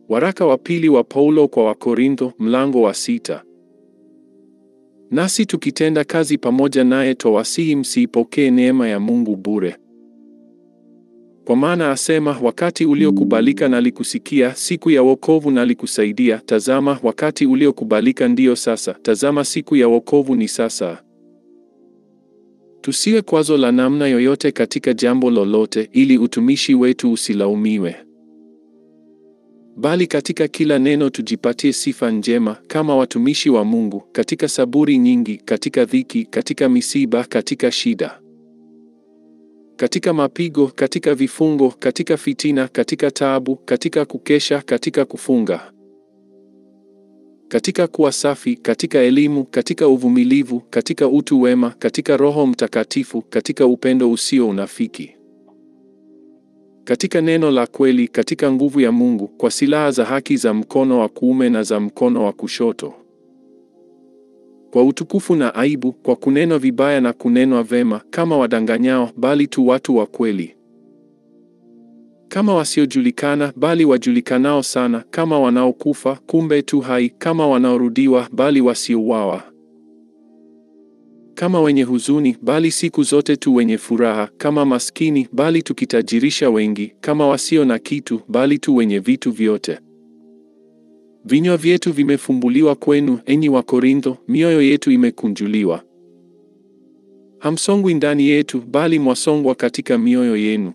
Waraka wa pili wa Paulo kwa Wakorintho, mlango wa 6. Nasi tukitenda kazi pamoja naye twawasihi msiipokee neema ya Mungu bure. Kwa maana asema, wakati uliokubalika nalikusikia, siku ya wokovu nalikusaidia. Tazama, wakati uliokubalika ndiyo sasa, tazama siku ya wokovu ni sasa. Tusiwe kwazo la namna yoyote katika jambo lolote, ili utumishi wetu usilaumiwe. Bali katika kila neno tujipatie sifa njema, kama watumishi wa Mungu, katika saburi nyingi, katika dhiki, katika misiba, katika shida, katika mapigo, katika vifungo, katika fitina, katika taabu, katika kukesha, katika kufunga, katika kuwa safi, katika elimu, katika uvumilivu, katika utu wema, katika Roho Mtakatifu, katika upendo usio unafiki, katika neno la kweli, katika nguvu ya Mungu, kwa silaha za haki za mkono wa kuume na za mkono wa kushoto, kwa utukufu na aibu, kwa kunenwa vibaya na kunenwa vema, kama wadanganyao, bali tu watu wa kweli, kama wasiojulikana, bali wajulikanao sana, kama wanaokufa, kumbe tu hai, kama wanaorudiwa, bali wasiouawa, kama wenye huzuni, bali siku zote tu wenye furaha, kama maskini, bali tukitajirisha wengi, kama wasio na kitu, bali tu wenye vitu vyote. Vinywa vyetu vimefumbuliwa kwenu, enyi Wakorintho, mioyo yetu imekunjuliwa. Hamsongwi ndani yetu, bali mwasongwa katika mioyo yenu.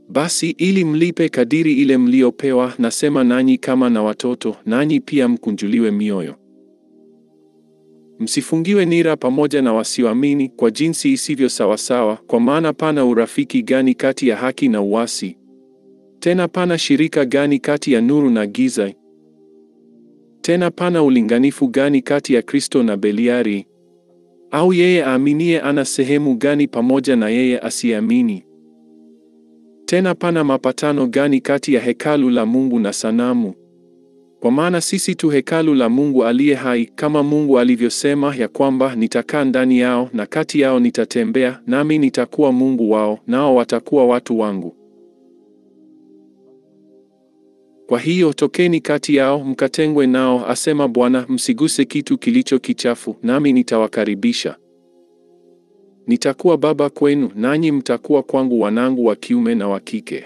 Basi ili mlipe kadiri ile mliopewa, nasema nanyi kama na watoto, nanyi pia mkunjuliwe mioyo. Msifungiwe nira pamoja na wasioamini kwa jinsi isivyo sawasawa, kwa maana pana urafiki gani kati ya haki na uasi? Tena pana shirika gani kati ya nuru na giza? Tena pana ulinganifu gani kati ya Kristo na Beliari? Au yeye aaminie ana sehemu gani pamoja na yeye asiamini? Tena pana mapatano gani kati ya hekalu la Mungu na sanamu? Kwa maana sisi tu hekalu la Mungu aliye hai, kama Mungu alivyosema ya kwamba, nitakaa ndani yao na kati yao nitatembea, nami nitakuwa Mungu wao, nao watakuwa watu wangu. Kwa hiyo tokeni kati yao, mkatengwe nao, asema Bwana, msiguse kitu kilicho kichafu, nami nitawakaribisha. Nitakuwa baba kwenu, nanyi mtakuwa kwangu wanangu wa kiume na wa kike.